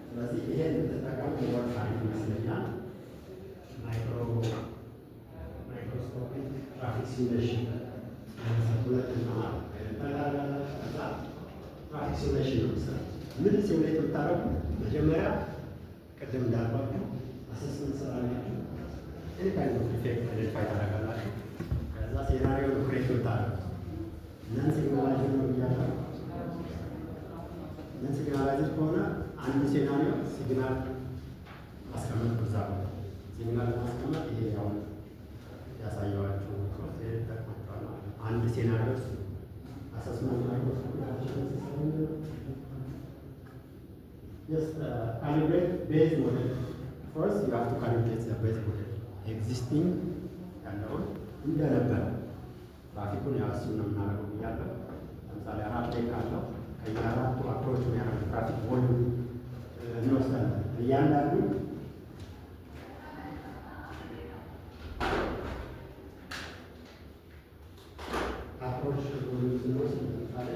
ስለዚህ ይሄን ተጠቃሚ ወርፋን ይመስለኛል ማይክሮስኮፒክ ትራፊክ ሲሙሌሽን ሁለትና ትራፊክ ሲሙሌሽን ነው። ምን ሲሙሌት ብታረጉ መጀመሪያ ቅድም እንዳልኳችሁ አሰስመንት ሰራላችሁ፣ ኤኒታይም ኦፍ ኢፌክት አይደንቲፋይ ታደርጋላችሁ። ከዛ ሴናሪዮ ክሬት ብታረጉ ነን ሲግናላይዝድ ነው ብያለሁ። ነን ሲግናላይዝድ ከሆነ አንድ ሴናሪዮ ሲግናል ማስቀመጥ ብዛ ሲግናል ማስቀመጥ ይሄ አሁን ያሳየዋችሁ ተጠቅማችኋል ማለት ነው። አንድ ሴናሪዮ አሰስመንት Just calibrate base model. First, you have to calibrate the base model. Existing ያለውን እንደነበረ ትራፊኩን ያሱ ነው የምናደርገው ብያለሁ። ለምሳሌ አራት ላይ ካለው ከየአራቱ አፕሮች የሚያደርግ ትራፊክ ቮሉም እንወስዳለን። እያንዳንዱ አፕሮች ቮሉም ስንወስድ ለምሳሌ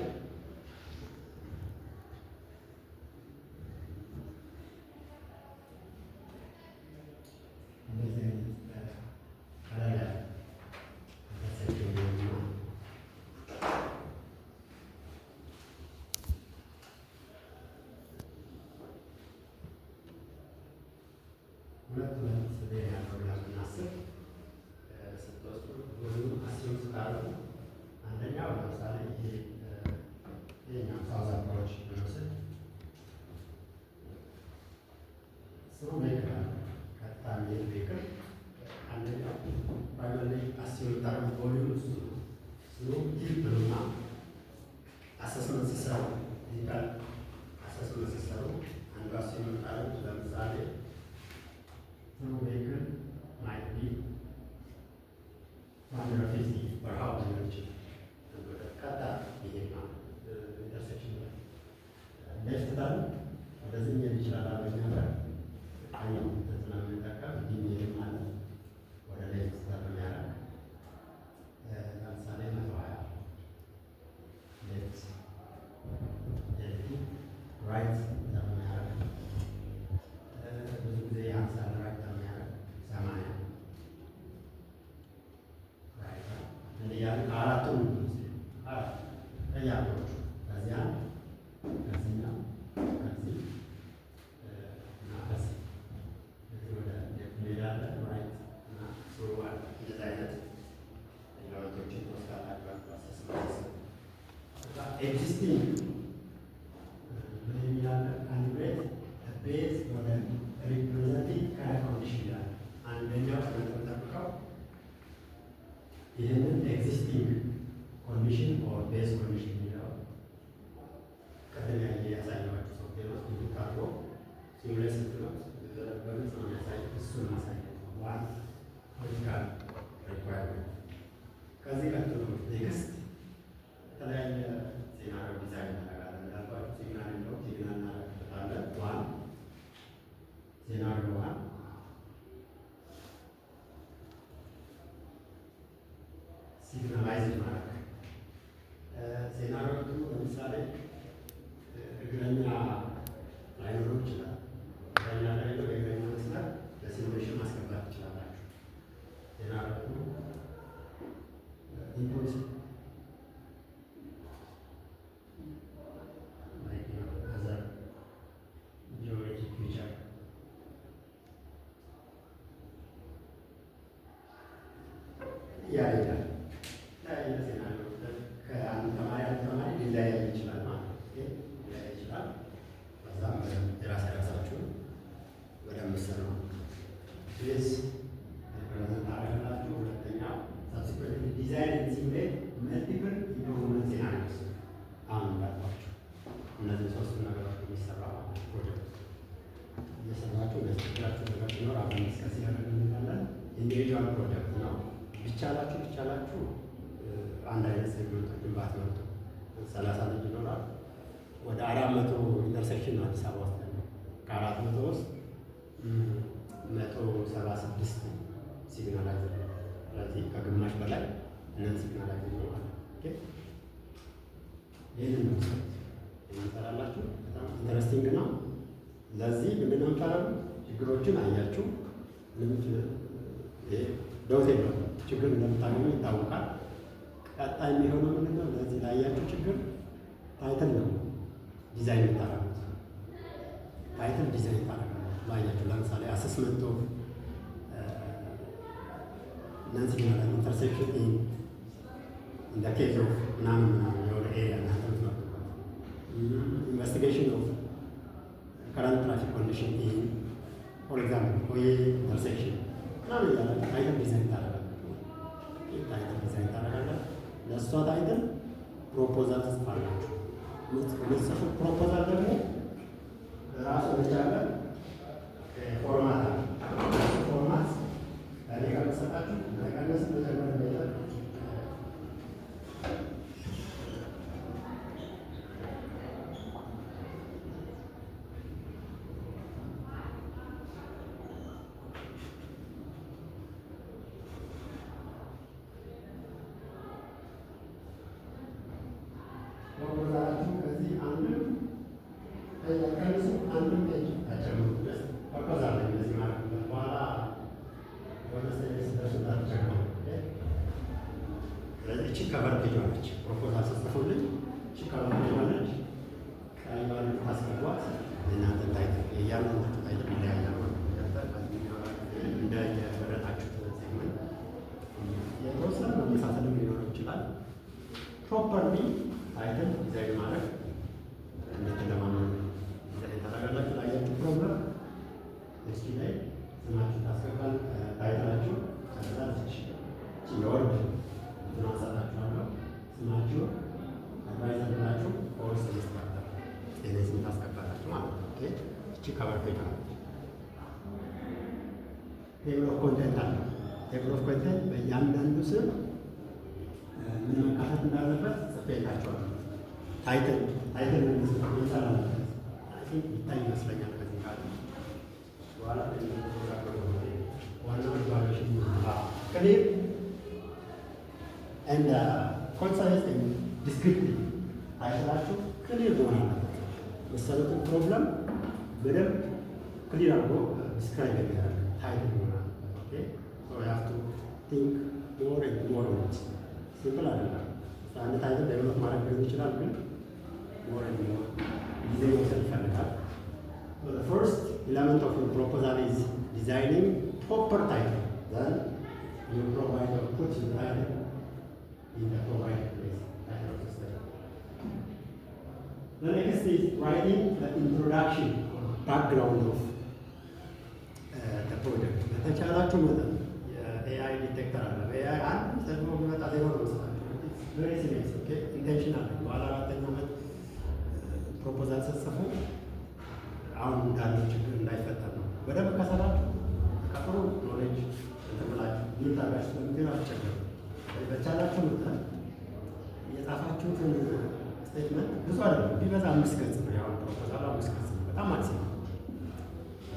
existing calibrate the base model representing current condition ይላል። አንደኛው ስለተጠብቀው ይህንን ኤግዚስቲንግ ኮንዲሽን ኦር ቤዝ ኮንዲሽን የሚለው ከተለያየ ያሳየዋቸው ሶፍትዌሮች እንዲካሮ ሲሙሌት ስትሉት በግልጽ ነው የሚያሳይ። እሱን ማሳየት ነው ዋን ሎጂካል ሪኳየርመንት። ከዚህ ቀጥሎ ኔክስት የተለያየ ሴናሪዮ ዲዛይን እናደርጋለን። እንዳልኳችሁ ሲግናል ነው ሲግናል እናደርግበታለን። ዋን ሴናሪዮ ዋን ሲግናላይዝድ ማድረግ ሴናሪዮ ቱ ለምሳሌ እግረኛ ላይኖሩ ይችላል። እግረኛ ላይኖር የእግረኛ መስመር ለሲሙሌሽን ማስገባት ትችላላችሁ። ሴናሪዮ ቱ ኢንፑት ያይዳል ላይ ለሴናሪዮ ቢቻላችሁ አንድ አይነት ሴግመንቶችን ባትመርጡ 30 ልጅ ይኖራል። ወደ 400 ኢንተርሴክሽን ነው አዲስ አበባ ውስጥ ያለው። ከ400 ውስጥ 176 ሲግናላይዘር ነው። ስለዚህ ከግማሽ በላይ እነዚህ ሲግናላይዘር ነው ማለት ነው። ይህንን ነው የሚሰራላችሁ። በጣም ኢንተረስቲንግ ነው። ለዚህ ምንድነው የምታደርጉት? ችግሮችን አያችሁ፣ ልምድ ዶሴ ነው ችግር እንደምታገኙ ይታወቃል። ቀጣይ የሚሆነው ምንድነው? ለዚህ ላያችሁ ችግር ታይትል ነው ዲዛይን የምታደርጉት። ታይትል ዲዛይን ታደርጋላችሁ ላያችሁ። ለምሳሌ አሰስመንት ኦፍ እነዚህ ኢንተርሴክሽን ኢን ዘ ኬዝ ኦፍ ምናምን የሆነ ኤሪያ እናንተ ምትመርጡበት፣ ኢንቨስቲጌሽን ኦፍ ከረንት ትራፊክ ኮንዲሽን ኢን ፎር ኤግዛምፕል ሆዬ ኢንተርሴክሽን ምናምን እያላችሁ ታይትል ዲዛይን ታደርጋላችሁ። ታይትል ዲዛይን ታደርጋላችሁ። ለእሷ ታይትል ፕሮፖዛል ትጽፋላችሁ። የምትጽፉት ፕሮፖዛል ደግሞ ራሱ የቻለ ፎርማት አለ። ፎርማት እኔ ጋር ተሰጣችሁ መቀነስ መጀመር ይላል። ፕሮፖዛላችሁ ከዚህ አንድም ከነሱ አንድም ፔጅ ተጨምሩ ፕሮፖዛል ላይ እንደዚህ ማለት ነው። በኋላ ወደ ሰርቪስ ተጨምሩ። ስለዚህ እቺ ከቨር ፔጅ አለች። ፕሮፖዛል ስትጽፉልኝ እቺ ከቨር ፔጅ አለች። ቀይ ባለ ታስገቧት። እናንተ ታይትል እያንዳንዱ ታይትል ይለያያል ማለት ነው። እንደ የመረጣችሁት ሴግመንት የተወሰነ መመሳሰልም ሊኖረው ይችላል። ፕሮፐርሊ ታይትል ዲዛይን ማድረግ እንደተለማመዱ ዲዛይን ታደርጋላችሁ። ላያችሁ ፕሮግራም እስኪ ላይ ስማችሁ ታስገባል። ታይትላችሁ ከዛ ልጅ የወርድ ማንሳታችኋለሁ። ስማችሁ አድቫይዘር ብላችሁ ፎርስ ኢንስትራክተር ስም ታስገባላችሁ ማለት ነው። እቺ ከቨር ፔጅ አለች። ቴብል ኦፍ ኮንቴንት አለ። ቴብል ኦፍ ኮንቴንት በእያንዳንዱ ስም ምን መካተት እንዳለበት ጽፌላችኋለሁ። ታይትል ይሰራል ይታይ ይመስለኛል። ከዚህ ካለ በኋላ ዋናው ኢቫሉዌሽን ክሊር ኤንድ ኮንሳይዝ ኤንድ ዲስክሪፕቲቭ ታይትላችሁ ክሊር መሆን አለበት። መሰረቱን ፕሮብለም በደንብ ክሊር አድርጎ ዲስክራይብ የሚያደርግ ታይትል መሆን አለበት። ኦኬ ሶ ዩ ሃቭ ቱ ቲንክ ሞር ኤንድ ሞር ኦን ኢት። ሲምፕል አይደለም። አንድ ታይትል ዴቨሎፕ ማድረግ ሊሆን ይችላል፣ ግን ሞር ኤንድ ሞር ጊዜ መውሰድ ይፈልጋል። The first element of your proposal is designing proper title. Then you provide or put your title in the provided place. Title of the study. The next is writing the introduction or background of the project. በተቻላችሁ መጠን የኤአይ ዲቴክተር አለ። በኤአይ አንድ ደግሞ የሚመጣ ዜሮ ነው መስላችሁ ቬሪ ሲሪየስ ኦኬ ኢንቴንሽናል በኋላ አራተኛ ዓመት ፕሮፖዛል ስትጽፉ አሁን እንዳለው ችግር እንዳይፈጠር ነው። በደንብ ከሰራችሁ ከጥሩ ኖሌጅ ተብላችሁ ሊታጋሽ ስለምትል አትቸገሩ። በቻላችሁ መጠን የጻፋችሁትን ስቴትመንት ብዙ አይደለም፣ ቢበዛ 5 ገጽ ነው። ያው ፕሮፖዛል 5 ገጽ ነው፣ በጣም አዲስ ነው።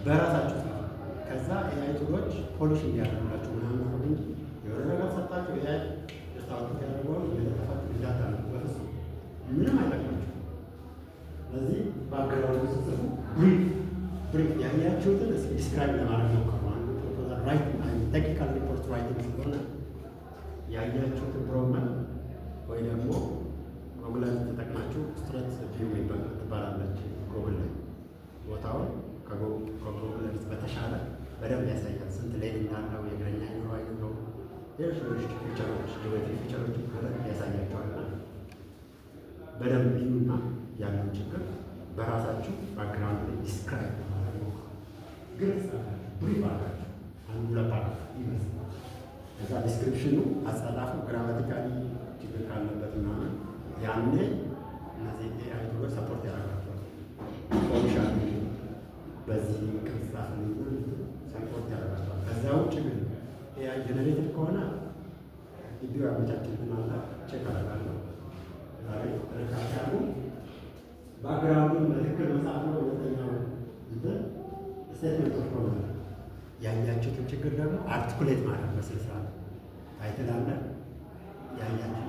በራሳችሁ ጻፉ። ከዛ ኤአይ ቱሎች ፖሊሽ እንዲያደርጉላችሁ ምናምን ነው እንጂ የሆነ ነገር ሰጣችሁ ኤአይ ስታውቁት ያደርገው የለጠፋችሁ እንዳታነቡ በፍጹም ምንም አይጠቅማችሁ። ስለዚህ ባክግራውንድ ስትጽፉ ብሪፍ ያያችሁትን ዲስክራይብ ለማድረግ ሞክሩ። አንዱ ፕሮፖዛል ራይት ቴክኒካል ሪፖርት ራይቲንግ ስለሆነ ያያችሁትን ፕሮግራም ወይ ደግሞ ጎግል ላይ ተጠቅማችሁ ስትሬት ቪው ትባላለች ጎግል ላይ ቦታውን ከጎግል ላይ በተሻለ በደንብ ያሳያል። ስንት ላይ እንዳለው የእግረኛ አይኖረው አይኖረው ሌሎች ፊቸሮች ጂኦሜትሪ ፊቸሮች በደንብ ያሳያቸዋል። በደንብ ቪውና ያለውን ችግር በራሳችሁ ባክግራውንድ ላይ ዲስክራይብ ግልጽ ብሪፍ አድርጋችሁ አንዱ ለፓርት ይመስላል። እዛ ዲስክሪፕሽኑ አጻጻፉ ግራማቲካሊ ችግር ካለበት ምናምን ያኔ እነዚህ ኤአይ ቱሎች ሰፖርት ያደርጋቸዋል። ኦፕሽን በዚህ ቅርጻፍ ሰፖርት ያደርጋቸዋል። ከዛ ውጭ ግን ኤአይ ጀነሬትድ ከሆነ ያመቻችልን አለ ቼክ አደርጋለሁ። ዛሬ ተረካሽ ያሉ ባክግራውንዱን በትክክል መጽሐፍ ነው። ሁለተኛው እንትን ስቴትመንት ኦፍ ፕሮብለም ያያችሁትን ችግር ደግሞ አርቲኩሌት ማድረግ በስነ ስርዓት ታይትል አለ።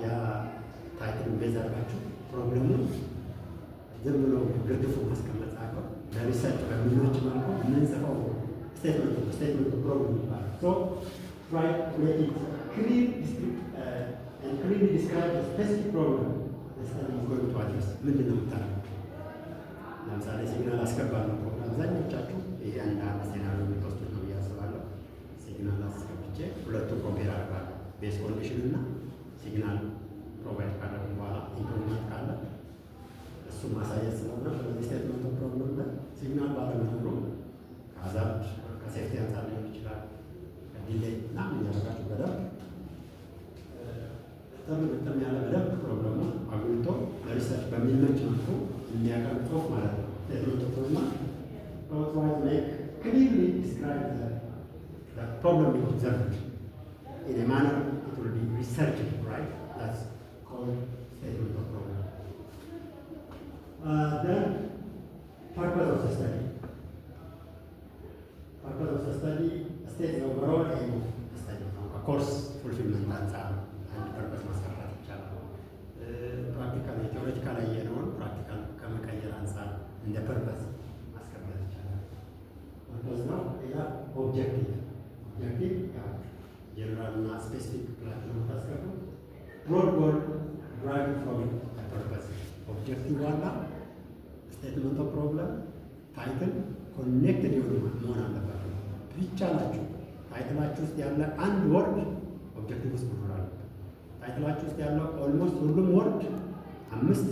ያ ታይትል ቤዝ አድርጋችሁ ፕሮብለሙን ዝም ብሎ ግርድፉ ማስቀመጥ ሳይሆን ለሪሰርች በሚመች መልኩ የምንጽፈው ስቴትመንት ኦፍ ፕሮብለም ይባላል። ሶ try to make it clear and clearly describe the specific problem the study is going to address. ምንድን ነው የምታደርገው? ለምሳሌ ሲግናል አስገባለሁ ፕሮግራም አብዛኞቻችሁ ይሄ አንድ ሴናሪዮ የምትወስዱት ነው ብዬ አስባለሁ። ሲግናል አስገብቼ ሁለቱን ኮምፔር አደርጋለሁ። ቤስ ኮንዲሽን እና ሲግናል ፕሮቫይድ ካደረጉ በኋላ ኢምፕሩቭመንት ካለ እሱ ማሳየት ስለሆነ በዚህ ስቴትመንት ኦፍ ፕሮብለም ላይ ሲግናል ባለመኖሩ ከሀዛርድ ከሴፍቲ አንጻር ሊሆን ይችላል ዲሌይ እና እያደረጋችሁ በደንብ ጥርጥም ያለ በደንብ ፕሮብለሙ አጉልቶ ለሪሰርች በሚመች መልኩ የሚያቀርብ ጽሑፍ ማለት ነው። ስቴትመንት ኦፍ ፕሮብለም outwise make clearly describe the problem you observed in a manner it will be researched, right? That's called statement of problem. Then purpose of the study. Purpose of the study states the overall aim of the study. Of course, fulfillment አንጻር አንድ ፐርፐስ ማስቀረት ይቻላል። ፕራክቲካል የቴዎሬቲካል ያየነውን ፕራክቲካል ከመቀየር አንጻር እንደ ፐርፐስ ማስቀመጥ ይቻላል። ፐርፐስ ነው። ሌላ ኦብጀክቲቭ ያው ጀነራል እና ስፔሲፊክ ብላችሁ ነው የምታስቀምጡ። ብሮድ ጎል ድራይቭ ፍሮም ፐርፐስ ኦብጀክቲቭ ዋና ስቴትመንት ኦፍ ፕሮብለም ታይትል ኮኔክትድ የሆኑ መሆን አለባቸው። ቢቻላችሁ ታይትላችሁ ውስጥ ያለ አንድ ወርድ ኦብጀክቲቭ ውስጥ መኖር አለበት። ታይትላችሁ ውስጥ ያለው ኦልሞስት ሁሉም ወርድ 5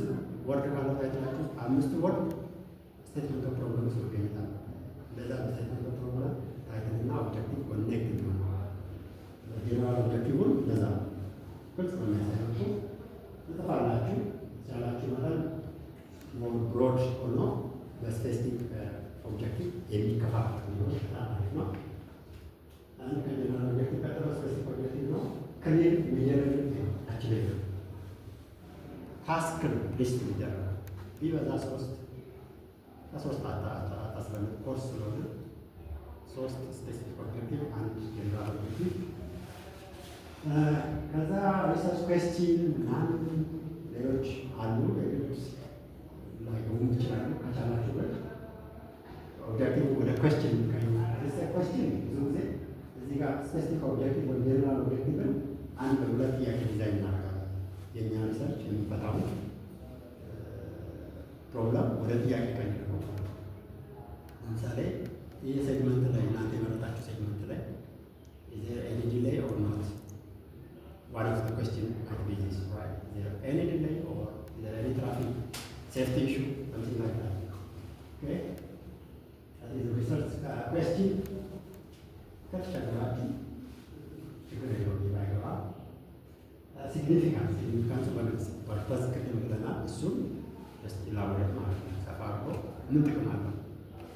ወርድ ካለው ታይትላችሁ ውስጥ 5 ወርድ ስቴትመንት ኦፍ ፕሮብለም ውስጥ መገኘት አለበት። ለዛ ስቴትመንት ኦፍ ፕሮብለም ታይትል እና ኦብጀክቲቭ ኮኔክትድ ነው። ጀነራል ኦብጀክቲቭን ለዛ ግልጽ በሚያሳያችሁ ትጽፋላችሁ። ቻላችሁ መጠን ብሮድ ሆኖ በስፔሲፊክ ኦብጀክቲቭ የሚከፋፈል ነው። በጣም አሪፍ ነው። አንድ ከጀነራል ኦብጀክቲቭ ቀጥሎ ስፔሲፊክ ኦብጀክቲቭ ነው። ክሊር ሜጀረብል አችሌ ታስክ ሊስት ይደረጋል። ቢበዛ 3 ከ3 አታስበልጥ ኮርስ ስለሆነ 3 ስፔሲፊክ ኦብጀክቲቭ፣ አንድ ጀነራል ኦብጀክቲቭ። ከዛ ሪሰርች ኩዌስችን ምናምን ሌሎች አሉ። ሌሎች ላይሆኑ ይችላሉ። ከቻላችሁ ኦብጀክቲቭ ወደ ኩዌስችን ኩዌስችን ብዙ ጊዜ እዚህ ጋር ስፔሲፊክ ኦብጀክቲቭ ወይ ጀነራል ኦብጀክቲቭን አንድ ሁለት ጥያቄ ዲዛይን እናደርጋለን። የእኛ ሪሰርች የሚፈታው ፕሮብለም ወደ ጥያቄ ቀይር ነው። ለምሳሌ ይህ ሴግመንት ላይ እናንተ የመረጣችሁ ሴግመንት ላይ ኤኒ ዲሌይ ኦር ኖት one of the question might be this, right? Is there any delay or is there any traffic safety issue, something like that. Okay? That is a research question. ከተቸገራችሁ ችግር የለውም ባይገባ። ሲግኒፊካንስ በግልጽ ፐርፐዝ ቅድም ብለናል። እሱን ስ ኢላቦሬት ማለት ነው። ሰፋ አድርጎ ምን ጥቅም አለው?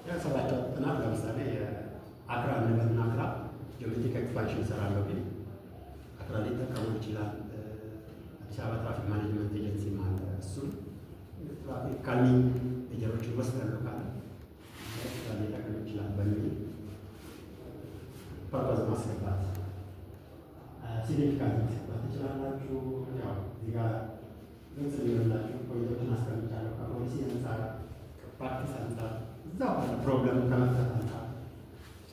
ያሰባቸው ጥናት ለምሳሌ አክራ እንበልና አክራ ጂኦሜትሪክ ኤክስፓንሽን እሰራለሁ ቢል አክራ ሊጠቀሙ ይችላል። አዲስ አበባ ትራፊክ ማኔጅመንት ኤጀንሲ ማለት እሱን ትራፊክ ካልሚንግ ኤጀሮችን ወስዳሉ ካለ ሊጠቀም ይችላል በሚል ፐርፐዝ ማስገባት ሲግኒፊካንት ማስገባት ትችላላችሁ። ያው እዚህ ጋር ግልጽ ሊሆንላችሁ ፖይንቶችን አስቀምጫለሁ። ከፖሊሲ አንጻር፣ ከፕራክቲስ አንጻር፣ እዛው ፕሮብለሙ ከመፍታት አንጻር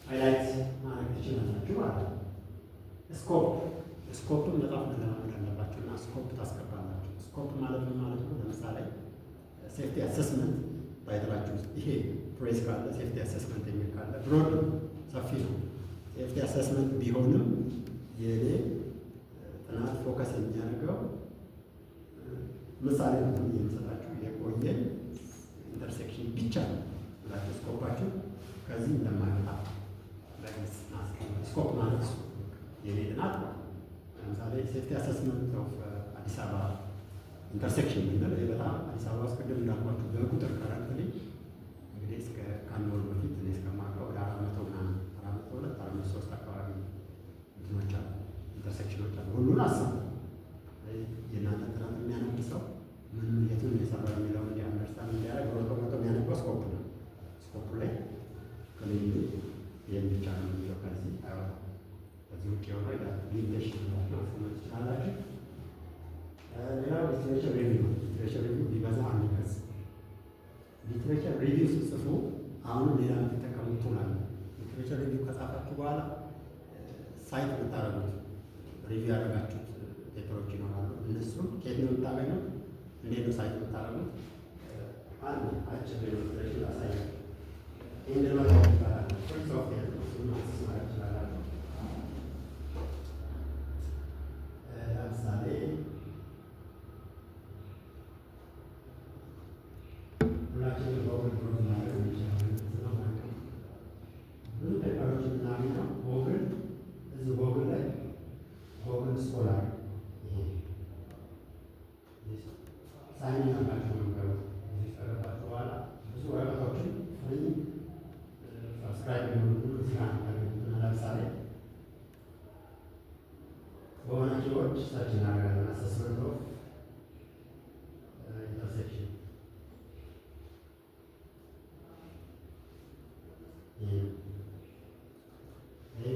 ሃይላይት ማድረግ ትችላላችሁ ማለት ነው። ስኮፕን መጻፍ መለማመድ አለባችሁ እና ስኮፕ ታስገባላችሁ። ስኮፕ ማለት ምን ማለት ነው? ለምሳሌ ሴፍቲ አሰስመንት ታይትላችሁ ውስጥ ይሄ ፕሬስ ካለ ሴፍቲ አሰስመንት የሚል ካለ ብሮድ ሰፊ ነው። ሴፍቲ አሰስመንት ቢሆንም የኔ ጥናት ፎከስ የሚያደርገው ምሳሌ ነው የሚሰጣችሁ የቆየ ኢንተርሴክሽን ብቻ ነው ብላችሁ ስኮፓችሁ ከዚህ እንደማይወጣ በግልጽ ስኮፕ ማለት የኔ ጥናት ለምሳሌ ሴፍቲ አሰስመንት ኦፍ አዲስ አበባ ኢንተርሴክሽን የሚለው በጣም አዲስ አበባ ውስጥ ቅድም እንዳልኳችሁ በቁጥር ከረንትሊ እንግዲህ እስከ ከአንድ ወር በፊት እኔ እስከማውቀው ወደ 400 ምናምን 402 403 አካባቢ እንትኖች አሉ ኢንተርሴክሽኖች አሉ። ሁሉን አስቡ የእናንተ ጥናት የሚያነብ ሰው ምን የቱን የሰራ የሚለው አንደርስታንድ እንዲያደርግ ሮጦ የሚያነበው ስኮፕ ነው። ስኮፕ ላይ ከልዩ የሚቻ ነው የሚለው ከዚህ አይወጣም። ከዚህ ውጭ የሆነ ሊሚቴሽን ማስቀመጥ ትችላላችሁ። ሌላው ሊትሬቸር ሪቪው ነው። ሊትሬቸር ሪቪው ቢበዛ አንድ ገጽ። ሊትሬቸር ሪቪው ስትጽፉ አሁንም ሌላ የምትጠቀሙት ቱል አለ። ሊትሬቸር ሪቪው ከጻፋችሁ በኋላ ሳይት የምታደርጉት ሪቪው ያደረጋችሁት ፔፐሮች ይኖራሉ። እነሱም ከየት ነው የምታገኙት? እንዴት ነው ሳይት የምታደርጉት? አንድ አጭር ዴሞንስትሬሽን ላሳያችሁ። ይህን ለማለት ይባላል ፍሪ ሶፍትዌር ነው። እሱን አክሰስ ማድረግ ትችላላችሁ። ለምሳሌ ሁላችንም በጉግል ብሮዝ ማድረግ እንችላለን። ብዙ ፔፐሮች የምናገኘው ጉግል እዚህ ጉግል ላይ ጉግል ስኮላር ሳይን ያላቸው ነገሩ እዚህ ከገባችሁ በኋላ ብዙ ወረቀቶችን ፍሪ ሰብስክራይብ የሆኑ እዚህ ጋር ነው። ለምሳሌ በሆነ ኪዎች ሰርች እናደርጋለን። አሰስመንት ኦፍ ኢንተርሴክሽን ይህ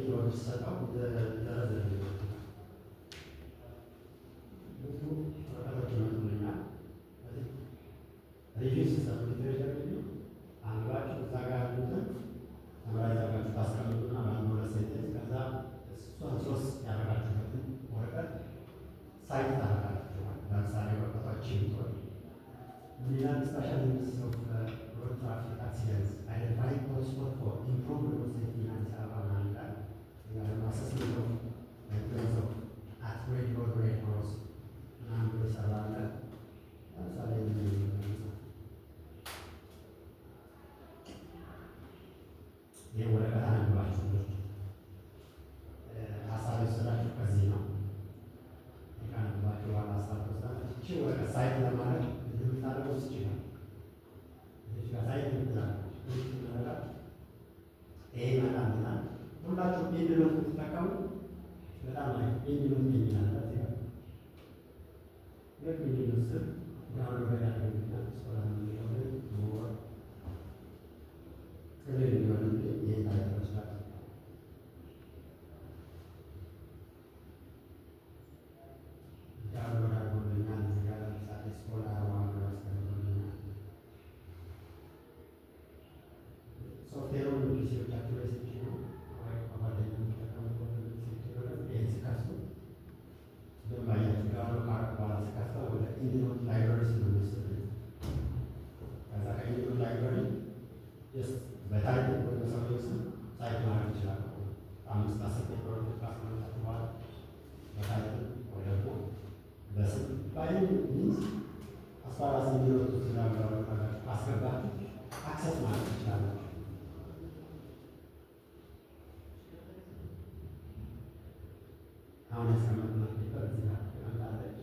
ኪዎች ሰጠው ደረዘ ብዙ ወረቀቶች ይመጡልኛል። ሪቪው ሲሰሩ ሊትሬቸር ሪቪው አንባችሁ እዛ ጋር ያሉትን ተመራጭ አድርጋችሁ ታስቀምጡና በአንድ ሁለት ሴንቴንስ ከዛ እሷን ሶስት ያደረጋችሁበትን ወረቀት ሳይት ታደርጋላችሁ። ለምሳሌ ወረቀቶች ይምጦል ምን ይላል? ስፔሻል ዩኒትስ ኦፍ ሮድ ትራፊክ አክሲደንትስ አይደንቲፋይንግ ሆትስፖት ፎር ኢምፕሩቭድ ሮድ ሴፍቲ ኢን አዲስ አበባ ምናምን ይላል። ደግሞ አሰስመንት ኦፍ ኢንፍሉዌንስ ኦፍ አት ግሬድ ሮድ ሬድ ክሮስ ምናምን ብሎ ይሰራል። ለምሳሌ ይህ ወረቀት አነባችሁ ሀሳብ የወሰዳችሁ ከዚህ ነው። ካነባችሁ በኋላ ሀሳብ ወስዳችሁ እቺ ወረቀት ሳይት ለማድረግ እንደምታደርገው ይችላል። እዚህ ጋር ሳይት የምትላለች ይሄ ይመጣልናል። ሁላችሁ ፔጅ ነው የምትጠቀሙ በጣም ላይ ፔጅ ነው የሚላለ ፔጅ ነው ስር ዳውንሎድ ያደርጉልናል። ስኮላር የሚለው ሞር ክልል የሚሆን ይህን ታይቶ ይችላል። ዳውንሎድ አድርጎልኛል። እዚህ ጋር ለምሳሌ ስኮላር ዋን ያስቀምጡልኛል። ሶፍትዌሩን ፒሲዎቻችሁ ላይ ስትጭኑ ወይ ከጓደኛ የሚጠቀሙበት ይህን ሲከፍቱ ባያችሁ ዳውንሎድ ካደረግ በኋላ ሲከፍተው ወደ ኢንዲኖት ላይብረሪ ነው የሚወስድልኝ። ከዛ ከኢንዲኖት ላይብረሪ በታሪክ ወደ ሰው ስም ሳይት ማድረግ ይችላል። አምስት አስር ፔፐሮች ካስቀመጣችሁ በኋላ በታሪክ ወይ ደግሞ በስም ባይን ሚንስ አስፋራስ እንዲወጡ ስላለው አስገባችሁ አክሰስ ማድረግ ይችላል። አሁን ያስቀመጥናት ፔፐር እዚህ ጋር ትቀመጣለች።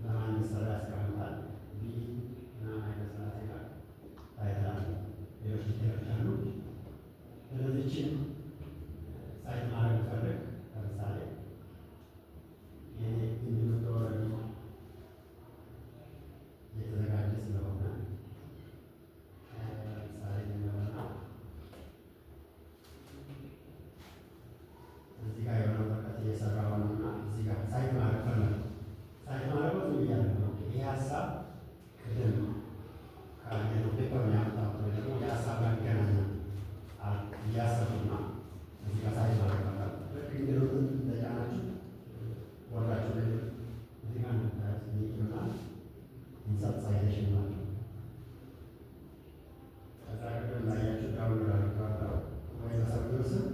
ለማን ሰራ ያስቀምጣል ቢ እና አይነት ስራት ይላል ታይታል ሌሎች ዲቴሎች አሉ። ስለዚህችን ሳይት ማድረግ ፈልግ ለምሳሌ እንዲወረድ የተዘጋጀ ስለሆነ ለምሳሌ ነውና እዚህ ጋር የሆነ ወረቀት እየሰራሁ ነውና እዚህ ጋር ሳይት ማድረግ ፈለግ ሳይት ማድረግ ብዙ እያለ ነው። ይህ ሀሳብ ቅድም ካየነው ፔፐር ያመጣሁት ወይ ደግሞ የሀሳብ ጋር ይገናኛል እያሰቡና እዚህ ጋር ሳይት ማድረግ ፈለግ ልክ እንዲሉትን እንደጫናችሁ ወርዳችሁ ላይ እዚህ ጋር እንደምታዩት ይሆናል። ኢንሰርት ሳይቴሽን ማለት ነው። ከዛ ቅድም ላያችሁ ዳውንሎድ አድርጋለሁ ወይ በሰውየው ስም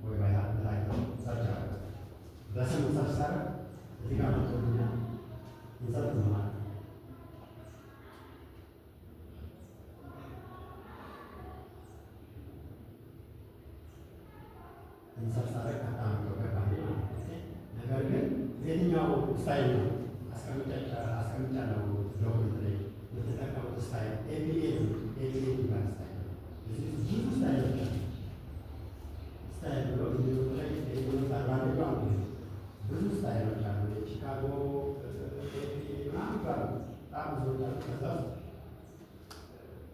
ወይ በታይትል ሰርች አደረገ። በስም ሰርች ሳደርግ እዚህ ጋር መጥቶልኛል። ኢንሰርት ነው ማለት ነው። ኢንሰርት ሳደርግ አታምቶ ገባኝ ማለት ነው። ነገር ግን የትኛው ስታይል ነው አስቀምጫለሁ ዶክመንት ላይ የተጠቀሙት ስታይል ኤቢኤ የሚባል ስታይል ነው። ብዙ ስታይሎች አሉ። ስታይል ብሎ ላይ ብዙ ስታይሎች አሉ። የቺካጎ ምናምን ባሉ በጣም ብዙዎች አሉ። ከዛ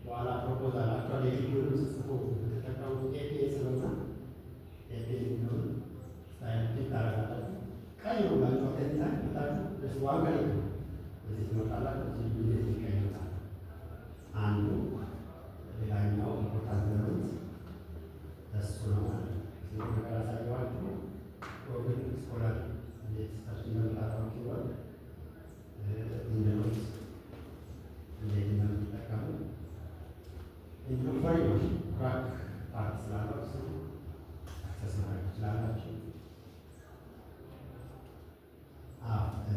በኋላ ፕሮፖዛል አክቹዋሊ የግቢውን ስጽፉ ተጠቀሙ ኤፒኤ ስለሆነ ኤፒኤ የሚሆን ስታይል ፒክ ታደርጋላችሁ። ቀይ ነው ላቸው ቴንታ ታችሁ ስ ዋጋ ነው እዚህ ትመጣላችሁ። እዚህ ቢሌት ይቀይሩታል። አንዱ ሌላኛው ቦታ ዘሩት እሱ ነው ማለት ነው። ስለዚህ ነገር አሳየዋችሁ። ወግን ስኮላር እንዴት ስታችን መምጣታው ሲሆን እንደኖት እንዴት እንደምትጠቀሙ ኢንትሮፋይ ነው ራክ ፓርት ስላለው እሱ አክሰስ ማድረግ ትችላላችሁ።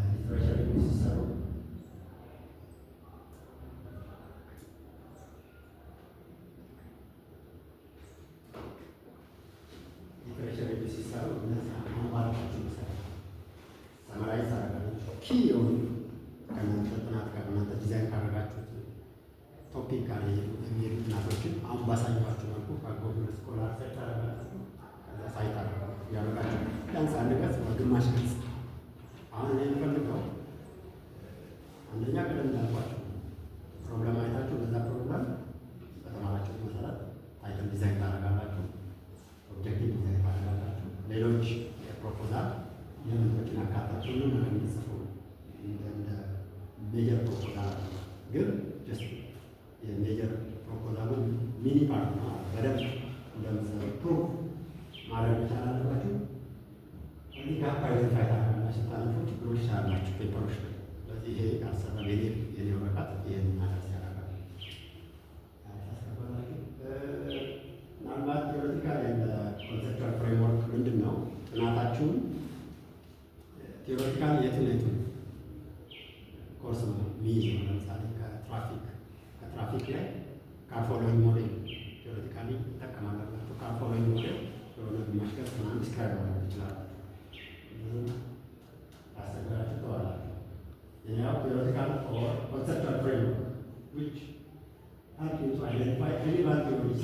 ሊትሬቸር ሲሰሩ ሲሰሩ እነዚህ አማራጮችን ሰመራይዝ አደረጋችሁ ኪ የሆኑ ከእናንተ ጥናት ጋር እናንተ ዲዛይን ካደረጋችሁት ቶፒክ ጋር የሚሄዱ ጥናቶችን አሁን ባሳየኋችሁ መልኩ ከጎግል ስኮላር ሰርች አደረጋችሁ። ከዛ ሳይት ያደረጋችሁ ቢያንስ አንድ ገጽ ግማሽ ገጽ። አሁን እኔ የምፈልገው አንደኛ ቀደም እንዳልኳችሁ ፕሮግራም አይታችሁ በዛ ፕሮግራም በተማራችሁ መሰረት ታይትል ዲዛይን ታደርጋላችሁ፣ ኦብጀክቲቭ ዲዛይን ታደርጋላችሁ። ሌሎች የፕሮፖዛል የምንቶችን አካታችሁ ምን ነው የሚጽፉ እንደ ሜጀር ፕሮፖዛል ግን ጀስት የሜጀር ፕሮፖዛሉ ሚኒ ፓርት ነው። በደንብ እንደምትሰሩ ፕሩፍ ማድረግ መቻል አለባችሁ። እዚህ ጋር አይደንቲፋይ ታደርጋላችሁ ስታነፉ ችግሮች ስላላችሁ ፔፐሮች ላይ። ስለዚህ ይሄ ካልሰራ የኔ ወረቀት ይህን ማድረስ ያደርጋል ያስገባላችሁ። ምናልባት ቴዎሬቲካል ኮንሰፕቹዋል ፍሬምወርክ ምንድን ነው? ጥናታችሁን ቴዎሬቲካል የቱን ኮርስ ነው የሚይዝ ነው። ለምሳሌ ከትራፊክ ላይ ካር ፎሎዊንግ ሞዴል ቴዎሬቲካሊ ይጠቀማላችሁ። ካር ፎሎዊንግ ሞዴል የሆነ ግማሽ ገጽ ምናምን ዲስክራይብ ማድረግ ይችላል። አስተግራችሁ ተዋላችሁ። ሌላው ቴዎሬቲካል ኦር ኮንሰፕቹዋል ፍሬምወርክ which help you to identify relevant theories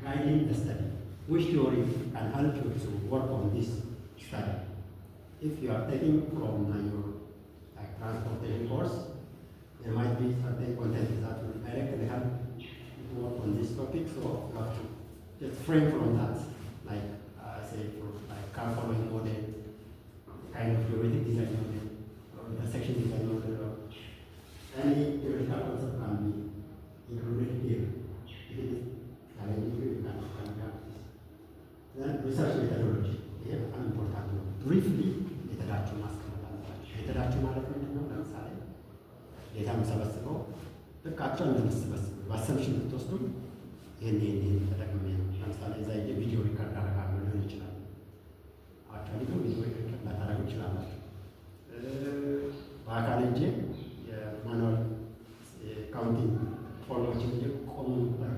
guiding the study. Which theory can help you to work on this study? If you are taking from your transportation course, there might be certain content that will directly help you to work on this topic. So you have to just frame from that, like say for like car following model, kind of theoretic design model, or intersection design model, or any theoretical concept can be included here. If it is challenging you, you can have this. Then research methodology. ይሄ በጣም ኢምፖርታንት ነው። ብሪፍሊ ሜተዳችሁን ማስቀመጥ አለባችሁ። ሜተዳችሁ ማለት ምንድን ነው? ለምሳሌ ዴታ የምሰበስበው ልክ አቸው እንደምሰበስብ በአሰምሽን ብትወስዱ ይህን ተጠቅሜ ነው። ለምሳሌ እዛ ቪዲዮ ሪከርድ አደርጋለሁ ሊሆን ይችላል። አክቹዋሊ ግን ቪዲዮ ሪከርድ ላታደርጉ ይችላላችሁ። በአካል እንጂ የማኑዋል ካውንቲንግ ፎሎዎችን እንጂ ቆሞ ነበር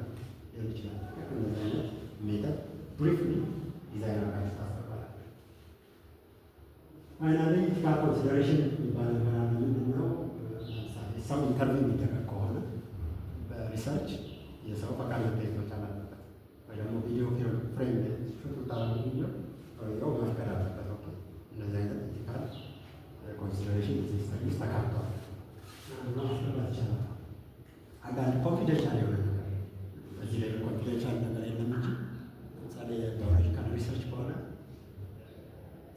ሊሆን ይችላል። እንደዚህ አይነት ሜተድ ብሪፍሊ ዲዛይን አድርጋችሁ ታስገባላችሁ። ፋይናሊ ኢቲካል ኮንሲደሬሽን የሚባል ነገር አለ። ምንድን ነው? ለምሳሌ ሰው ኢንተርቪው የሚደረግ ከሆነ በሪሰርች የሰው ፈቃድ መጠየቅ መቻል አለበት። ወይ ደግሞ ቪዲዮ ፍሬም ሹታሉ ቪዲዮ ሰውየው መፍቀድ አለበት። ኦኬ፣ እነዚህ አይነት ኢቲካል ኮንሲደሬሽን እዚህ ስተዲ ውስጥ ተካተዋል እና ማስገባት ይቻላል። አንዳንድ ኮንፊደንሻል የሆነ ነገር እዚህ ላይ ኮንፊደንሻል ነገር የለም እንጂ ለምሳሌ ባዮሎጂካል ሪሰርች ከሆነ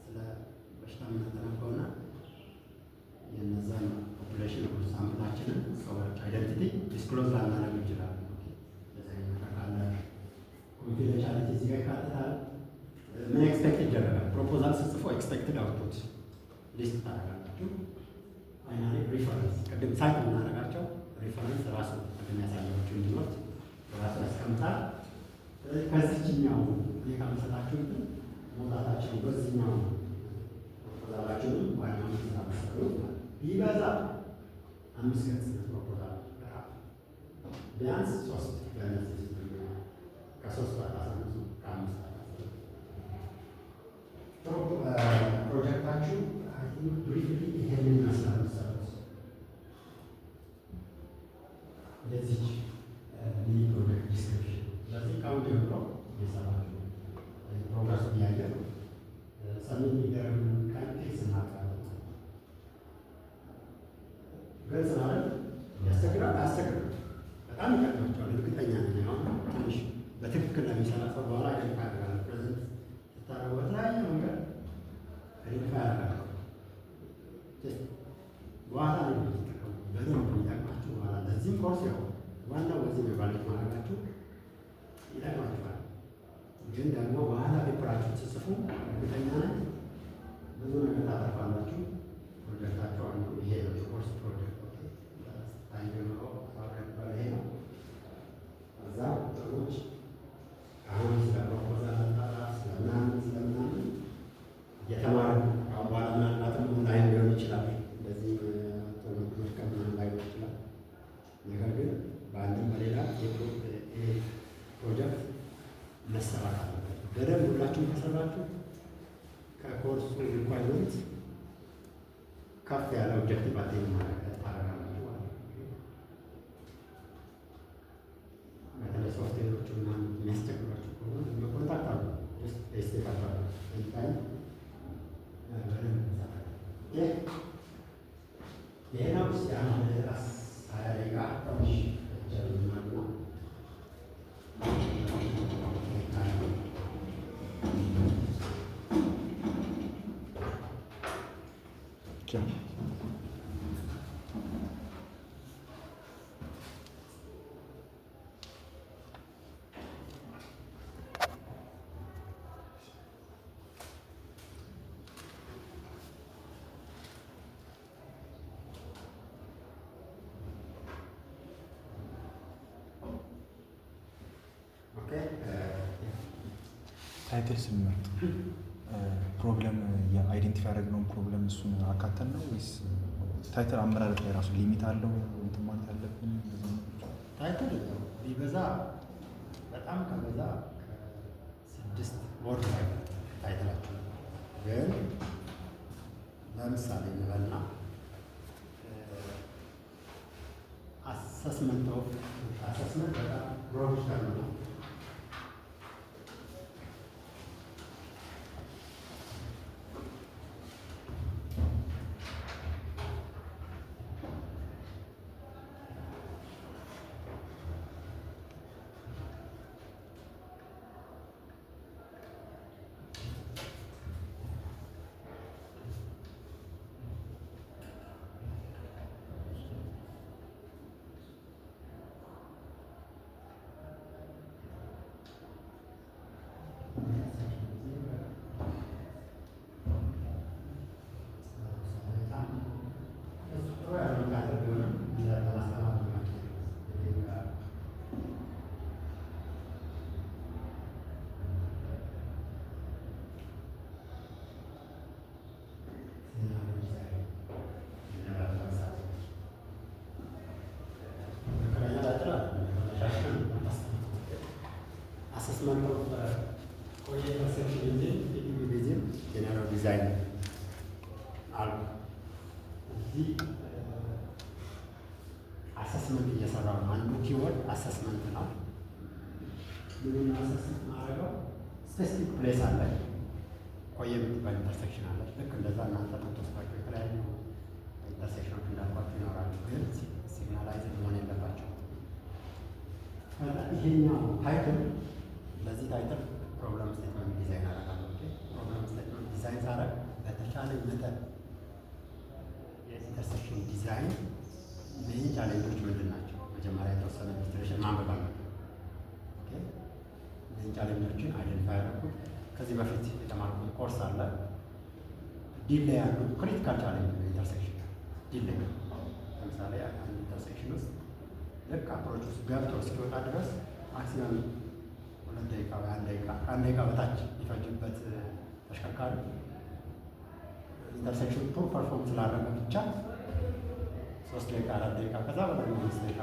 ስለ በሽታ የምናጠና ከሆነ የነዛን ፖፑሌሽን ሳምፕላችንን ሰዎች አይደንቲቲ ዲስክሎዝ ላናደርግ እንችላለን። ኮንፊደንሻሊቲ እዚህ ጋር ይካተታል። ምን ኤክስፔክት ይደረጋል? ፕሮፖዛል ስጽፎ ኤክስፔክትድ አውትፑት ሊስት ታደርጋላችሁ። ፋይናሊ ሪፈረንስ ቅድም ሳይት የምናደርጋቸው ሪፈረንስ ራሱ ቅድም ያሳያችሁ እንዲኖት ራሱ ያስቀምጣል። ከዚህኛው እኔ ካመሰላችሁት መውጣታቸው በዚህኛው ፕሮፖዛላችሁንም ዋናውን ስራ መሰሩ ቢበዛ 5 ገጽ ፕሮፖዛል ቢያንስ 3 በነዚህ ከ3 ከ15 ከ5 ፕሮጀክታችሁ ብሪፍሊ ይሄንን ይመስላል። መሰረት ለዚህ ሚኒ ፕሮጀክት ዲስክሪፕሽን ስለዚህ ካሁን ጀምሮ የሰራችሁ ፕሮግረስ እያየ ነው። ሰሚት የሚደረግ ቀን ፊክስ እናድርግ። ግልጽ ማለት ያስቸግራል። አያስቸግርም? በጣም ይጠቅማቸዋል። እርግጠኛ ነኝ። አሁን ትንሽ በትክክል ለሚሰራ ሰው በኋላ አይደንፋ ያደርጋል። ፕሬዘንት ስታደርገው በተለያየ መንገድ አይደንፋ ያደርጋል። በኋላ ነው የምትጠቀሙ በደንብ የሚጠቅማችሁ በኋላ። ለዚህም ኮርስ ያው ዋናው በዚህ የባለች ማድረጋችሁ ይጠቅማችኋል። ግን ደግሞ በኋላ ፔፐራችሁን ስጽፉ እርግጠኛ ነኝ ብዙ ነገር ታጠፋላችሁ። ፕሮጀክታቸው አንዱ ይሄ ነው። የኮርስ ፕሮጀክት ታይጀምሮ ሳቀበለ ይሄ ነው። እዛ ጥሩች አሁን ስለ ፕሮፖዛል መጣራት ስለምናምን እየተማረ አሁን በኋላ ምናልባትም ኦንላይን ሊሆን ይችላል። እንደዚህ ትምህርቶች ከምናምን ላይሆን ይችላል። ነገር ግን በአንድም በሌላ ፕሮጀክት መሰራት አለበት። በደንብ ሁላችሁም ከሰራችሁ ከኮርሱ ሪኳይርመንት ከፍ ያለ ኦብጀክቲቭ አቴን ማድረግ ታደርጋላችሁ ማለት ነው። በተለይ ሶፍትዌሮቹ ምናምን የሚያስቸግሯችሁ ከሆነ በኮንታክት አሉ ስቴት አባሉ እንታይ በደንብ እንሰራለን። ይሄ ነው ሲያሁን ራስ ሀያ ደቂቃ ትንሽ ጀምናል ነው ታይትል ስንመርጥ ፕሮብለም የአይዴንቲፋይ ያደረግነውን ፕሮብለም እሱን አካተን ነው ወይስ ታይትል አመራረጥ ላይ ራሱ ሊሚት አለው? እንትን ማለት ያለብን ታይትል ቢበዛ በጣም ከበዛ ከ6 ወርድ ላይ ታይትላችሁ ግን ለምሳሌ እንበልና አሰስመንት በጣም ብሮድ ተርም ነው። assessment of OEM perception using ATP general design አሉ። እዚህ አሰስመንት እየሰራው ነው። አንዱ ኪወርድ አሰስመንት ነው። ምንም አሰስመንት ማድረገው ስፔሲፊክ ፕሌስ አለ፣ ቆየ የምትባል ኢንተርሴክሽን አለች። ልክ እንደዛ እናንተ ምትወስዷቸው የተለያዩ ኢንተርሴክሽኖች እንዳልኳቸው ይኖራሉ፣ ግን ሲግናላይዝ መሆን የለባቸው። ይሄኛው ታይትል ለዚህ ታይትል ፕሮብለም ስቴትመንት ዲዛይን አደርጋለሁ። ፕሮብለም ስቴትመንት ዲዛይን ሳደርግ በተቻለ መጠን የኢንተርሴክሽን ዲዛይን ሜን ቻሌንጆች ምንድን ናቸው? መጀመሪያ የተወሰነ ኢንስትሬሽን ማንበብ አለብን። ሜን ቻሌንጆችን አይደንቲፋይ ያደረኩት ከዚህ በፊት የተማርኩት ኮርስ አለ። ዲሌይ ያሉ ክሪቲካል ቻሌንጅ ኢንተርሴክሽን ዲሌይ። ለምሳሌ አንድ ኢንተርሴክሽን ውስጥ ልክ አፕሮች ውስጥ ገብቶ እስኪወጣ ድረስ ማክሲመም 2 ደቂቃ ወይ 1 ደቂቃ ከ1 ደቂቃ በታች የሚፈጅበት ተሽከርካሪ ኢንተርሴክሽን ፑር ፐርፎርም ስላደረገ ብቻ 3 ደቂቃ 4 ደቂቃ ከዛ በላይ 5 ደቂቃ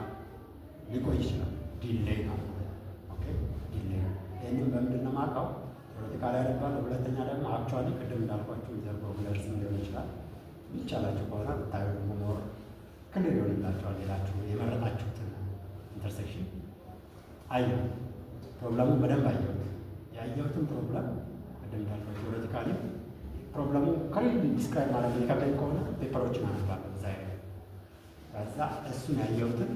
ሊቆይ ይችላል። ዲሌይ ነው። ኦኬ ዲሌይ ነው። ይህንን በምንድን ነው የማውቀው? ቴዎሬቲካሊ ያደርጋለሁ። ሁለተኛ ደግሞ አክቹዋሊ ቅድም እንዳልኳቸው ኢንተርፕሮብለርስም ሊሆን ይችላል። የሚቻላቸው ከሆነ ብታዩ ደግሞ ሞር ክልል ሊሆንላቸዋል። ሌላችሁ የመረጣችሁትን ኢንተርሴክሽን አየሁ፣ ፕሮብለሙ በደንብ አየሁት። ያየሁትን ፕሮብለም ቅድም እንዳልኳቸው ቴዎሬቲካሊ ፕሮብለሙ ክሊር ዲስክራይብ ማድረግ የከበደኝ ከሆነ ፔፐሮችን አነባለሁ። እዛ ከዛ እሱን ያየሁትን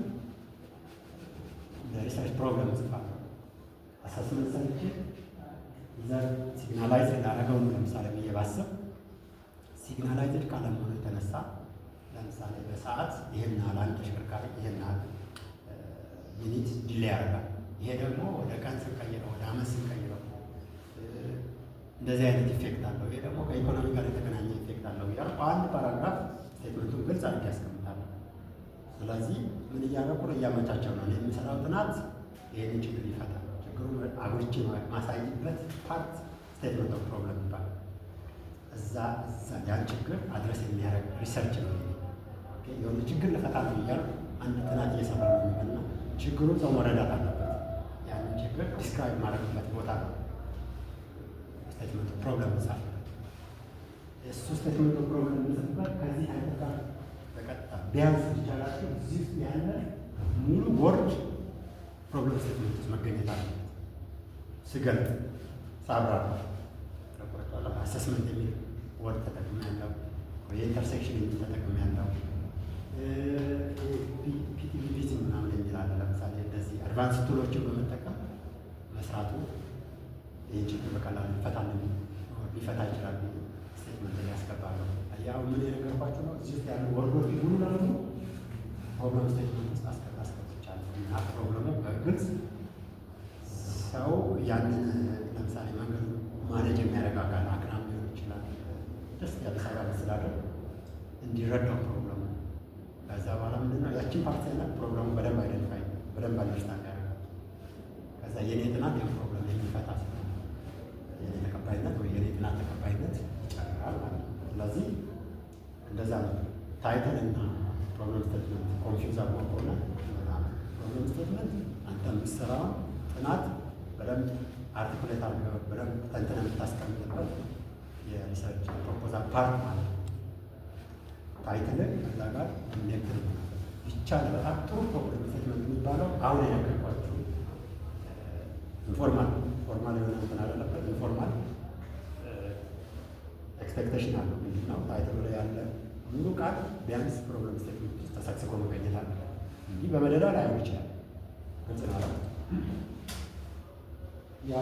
ሪሰርች ፕሮግራም ጽፋለሁ። አሳስመንት ሰርቼ ዘር ሲግናላይዝድ ላደረገው ነው። ለምሳሌ ብዬ ባስብ ሲግናላይዝድ ካለመሆኑ የተነሳ ለምሳሌ በሰዓት ይሄን ያህል አንድ ተሽከርካሪ ይሄን ያህል ሚኒት ዲሌይ ያደርጋል። ይሄ ደግሞ ወደ ቀን ስንቀይረው ወደ አመት ስንቀይረው እንደዚህ አይነት ኢፌክት አለው። ይሄ ደግሞ ከኢኮኖሚ ጋር የተገናኘ ኢፌክት አለው እያሉ በአንድ ፓራግራፍ ስቴትመንቱን ግልጽ አድርጌ ያስቀምጣለሁ። ስለዚህ ምን እያደረኩ ነው? እያመቻቸው ነው። የሚሰራው ጥናት ይህንን ችግር ይፈታል። ችግሩን አጉልቼ ማሳይበት ፓርት ስቴትመንት ኦፍ ፕሮብለም ይባላል። እዛ ያን ችግር አድረስ የሚያደርግ ሪሰርች ነው። የሆነ ችግር ልፈታለሁ እያልኩ አንድ ጥናት እየሰራ ነው የሚልና ችግሩን ሰው መረዳት አለበት። ያንን ችግር ዲስክራይብ ማድረግበት ቦታ ነው ስቴትመንት ኦፍ ፕሮብለም ይጻፍ። እሱ ስቴትመንት ኦፍ ፕሮብለም የሚጽፍበት ከዚህ አይነት ጋር በቀጥታ ቢያንስ ይቻላቸው እዚህ ውስጥ ያለ ሙሉ ወርድ ፕሮብለም ስቴትመንት ውስጥ መገኘት አለበት። ስገልጥ ሳብራራ አሰስመንት የሚል ወርድ ተጠቅሜ ያለው የኢንተርሴክሽን የሚል ተጠቅሜ ያለው ፒቲቪቲ ምናምን የሚል አለ። ለምሳሌ እንደዚህ አድቫንስ ቱሎችን በመጠቀም መስራቱ ይህን ችግር በቀላሉ ሊፈታ ይችላል። ስቴትመንት ላይ ያስገባለሁ። ያው ምን የነገርኳቸው ነው። እዚህ ውስጥ ያሉ ወርዶች ሙሉ ለሙሉ ፕሮብለም ስቴትመንት ውስጥ አስገብቻለሁ እና ፕሮብለሙ በግልጽ ሰው ያንን ለምሳሌ መንገዱ ማኔጅ የሚያደርግ አካል አቅራም ሊሆን ይችላል። ደስ የአዲስ አበባ መስተዳድር እንዲረዳው ፕሮብለሙ። ከዛ በኋላ ምንድነው ያችን ፓርቲ ያለ ፕሮብለሙ በደንብ አይደንቲፋይ በደንብ አንደርስታንድ ያደርጋል። ከዛ የኔ ጥናት ይህን ፕሮብለም የሚፈታ የኔ ተቀባይነት ወይ የኔ ጥናት ተቀባይነት ይጨምራል ማለት ነው። ስለዚህ እንደዛ ነው። ታይትል እና ፕሮብለም ስቴትመንት ኮንፊውዝ አድርጎ ከሆነ ፕሮብለም ስቴትመንት አንተ የምትሰራውን ጥናት በደንብ አርቲኩሌት አድርገህ በደንብ ተንትነህ የምታስቀምጥበት የሪሰርች ፕሮፖዛል ፓርት ማለት ነው። ታይትልን ከዛ ጋር ኔክትል ይቻል። በጣም ጥሩ ፕሮብለም ስቴትመንት የሚባለው አሁን የነገርኳችሁ ኢንፎርማል ፎርማል የሆነ እንትን አለበት። ኢንፎርማል ኤክስፔክቴሽን አለው። ምንድን ነው ታይትሉ ላይ ያለ ሙሉ ቃል ቢያንስ ፕሮብለም ስቴትመንት ውስጥ ተሰግስጎ መገኘት አለ እንጂ በመደዳ ላይሆን ይችላል። ግልጽ ነው። ያ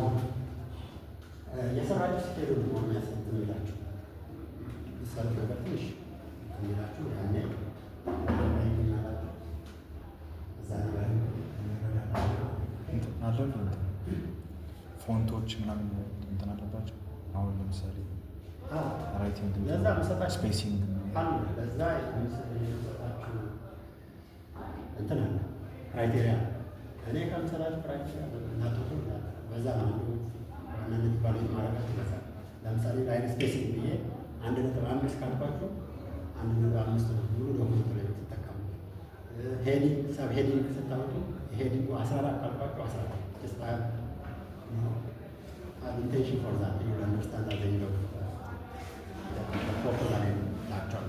የሰራችሁ ስቴሉ ነው የሚያስት የሚላችሁ ሰልፍ ነገር ትንሽ የሚላችሁ ያኔ ይናላችሁ እዛ ነገር አለን ፎንቶች ምናምን እንትን አለባቸው። አሁን ለምሳሌ ራይቲንግ ስፔሲንግ ለዛ የሚሰጣችሁ እንትን አለ ክራይቴሪያ። እኔ ከምሰራችሁ ክራይቴሪያ እናቶቱ በዛ ነው ዋናነት ባሉት ማረጋቸው በዛ ለምሳሌ ላይን ስፔሲንግ ብዬ 1.5 ካልኳችሁ 1.5 ነው ሙሉ ዶክመንት ላይ የምትጠቀሙ። ሄዲንግ ሰብ ሄዲንግ ስታወጡ ሄዲንጉ 14 ካልኳችሁ 14 ጀስት አይ ኢንቴንሽን ፎር ዛት ዩ አንደርስታንድ ዛት ዩ ኖ ፖፑላር ናቸው።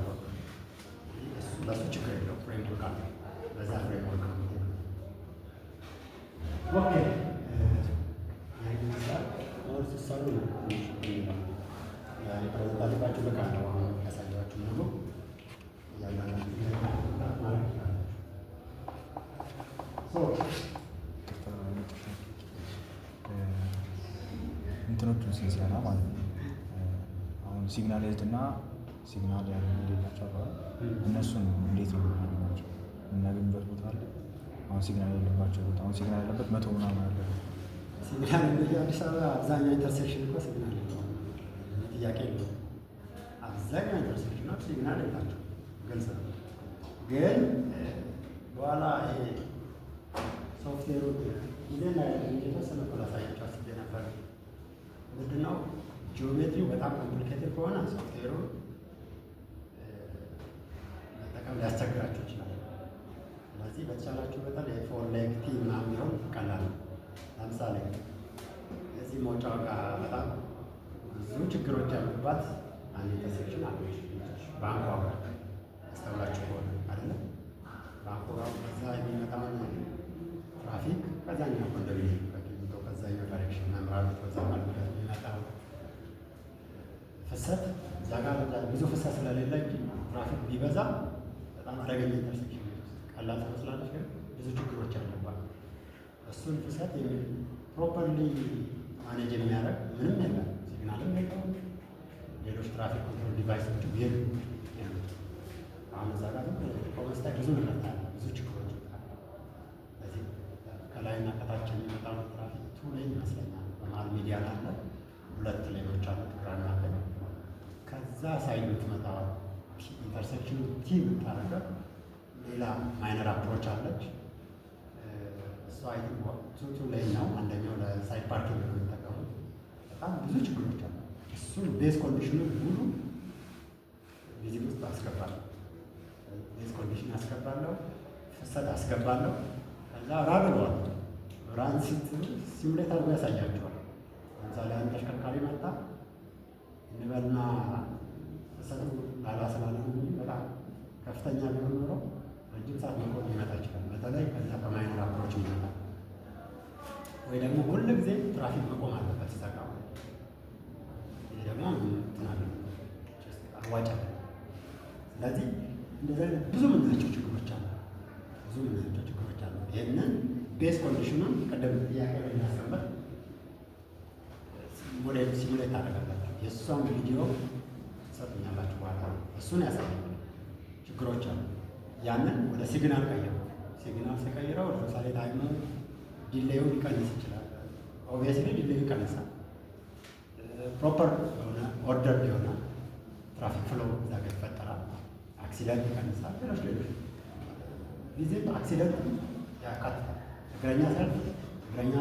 ለሱ ችግር የለው ፍሬምወርክ አለ። በዛ ፍሬምወርክ ነው ኦኬ ሰሩ ፕሬዘንታቲቫችሁ ልክ አለው። አሁን ያሳየኋችሁ ሙሉ እንትኖቹን ስንሰራ ማለት ነው። አሁን ሲግናላይዝድ እና ሲግናል የሌላቸው እነሱን እንዴት ነው የምናገኛቸው? የምናገኝበት ቦታ አለ። አሁን ሲግናል የሌለባቸው ቦታ አሁን ሲግናል ያለበት 100 ምናምን አለ። ሲግናል አዲስ አበባ አብዛኛው ኢንተርሴክሽን እኮ ሲግናል የለውም። ጥያቄ የለውም። አብዛኛው ኢንተርሴክሽኖች ሲግናል የላቸው ግልጽ ነው። ግን በኋላ ይሄ ሶፍትዌሩ ጊዜና የተወሰነ እኮ ላሳያቸው አስቤ ነበር። ምንድነው ጂኦሜትሪው በጣም ኮምፕሊኬትድ ከሆነ ሶፍትዌሩ መጠቀም ሊያስቸግራቸው ይችላል። ስለዚህ በተቻላችሁ መጠን የፎር ሌግ ቲ ምናምን ቢሆን ቀላል ነው። ለምሳሌ እዚህ መውጫው ጋር በጣም ብዙ ችግሮች ያሉባት አንድ ኢንተርሴክሽን አለች። ባንኳ አስተውላችሁ ከሆነ አይደለም ባንኳ ከዛ የሚመጣውን ትራፊክ ከዛኛው ኮንዶሚኒየም ከዛኛው ዳይሬክሽን መምራቶች በዛ ማለት የሚመጣው ፍሰት እዛ ጋር ብዙ ፍሰት ስለሌለ እንጂ ትራፊክ ቢበዛ በጣም አደገኛ ኢንተርሴክሽን ቀላል ትመስላለች፣ ግን ብዙ ችግሮች አለባት። እሱን ፍሰት ፕሮፐርሊ ማኔጅ የሚያደርግ ምንም የለም። ሲግናልም የለውም። ሌሎች ትራፊክ ኮንትሮል ዲቫይሶች የሉ። አሁን እዛ ጋር ኮመስታይ ብዙ ንረታለ፣ ብዙ ችግሮች ስለዚህ ከላይና ከታች የሚመጣው ትራፊክ ቱ ሌን ይመስለኛል። በመሀል ሚዲያ ላለ 2 ሌኖች አሉት፣ ግራና ቀኝ። ከዛ ሳይድ የምትመጣ ኢንተርሴክሽኑ ቲ የምታደርገው ሌላ ማይነር አፕሮች አለች። እሱ አይ ቱ ሌን ነው። አንደኛው ለሳይድ ፓርኪንግ ነው የሚጠቀሙት። በጣም ብዙ ችግሮች አሉ። እሱን ቤዝ ኮንዲሽኑ ሙሉ ጊዜ ውስጥ አስገባለሁ። ቤዝ ኮንዲሽን አስገባለሁ፣ ፍሰት አስገባለሁ። ከዛ ራብለዋል ራን ሲሙሌት አድርጎ ያሳያቸዋል። ለምሳሌ አንድ ተሽከርካሪ መጣ እንበልና ፍሰቱ ላላ ስላለ በጣም ከፍተኛ ቢሆን ኖሮ ረጅም ሰዓት መቆም ሊመጣ ይችላል። በተለይ ከዛ ከማይነር አፕሮች ይመጣል። ወይ ደግሞ ሁሉ ጊዜ ትራፊክ መቆም አለበት ሲዘጋ። ይህ ደግሞ ትናለ አዋጭ አለ። ስለዚህ እንደዚህ አይነት ብዙ ምንዛቸው ችግሮች አሉ። ይህንን ቤስ ኮንዲሽኑን ቀደም ጥያቄ ላይ እናስቀምጥ ሞዴል ሲሙሌት ታደርጋላችሁ። የእሷን ቪዲዮ ትሰጡኛላችሁ በኋላ እሱን ያሳያል። ችግሮች አሉ። ያንን ወደ ሲግናል ቀይረው ሲቀይረው ለምሳሌ ታይሙ ዲሌዩ ሊቀንስ ይችላል። ኦብቪየስሊ ዲሌዩ ይቀንሳል። ፕሮፐር የሆነ ኦርደር የሆነ ትራፊክ ፍሎ እዛ ጋር ይፈጠራል። አክሲደንት ይቀንሳል። ሌሎች ጊዜ አክሲደንት ያካትታል። እግረኛ ሰልፍ እግረኛ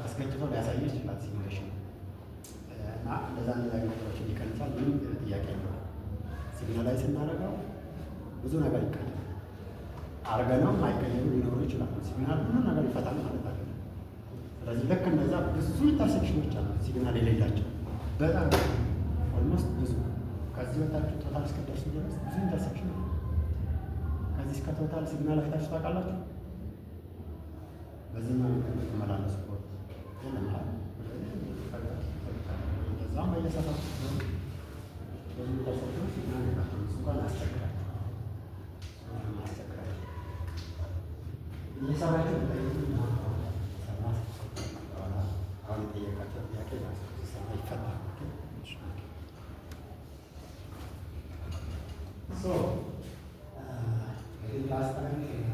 አስገጭቶ ሊያሳይ ይችላል ሲሙሌሽን እና እንደዛ ነገሮችን ይቀንሳል። ምንም ጥያቄ ነው። ሲግናል ላይ ስናደርገው ብዙ ነገር ይቀየራል። አርገነው ማይቀየሩ ሊኖሩ ይችላሉ። ሲግናል ብዙ ነገር ይፈታል ማለት አለ። ስለዚህ ልክ እንደዛ ብዙ ኢንተርሴክሽኖች አሉ ሲግናል የሌላቸው በጣም ኦልሞስት ብዙ ከዚህ ወታችሁ ቶታል እስከደርሱ ድረስ ብዙ ኢንተርሴክሽን ነው። ከዚህ እስከ ቶታል ሲግናል አይታችሁ ታውቃላችሁ? በዚህ ማለት ተመላለሱ ይለናል። እንደዛም በየሰፈሩ ብዙ ኢንተርሴክሽን ሲግናል የላቸውም። እሱ እንኳን አስቸግራል እየሰራችሁ አሁን የጠየቃቸው ጥያቄ ይፈታል። So, last time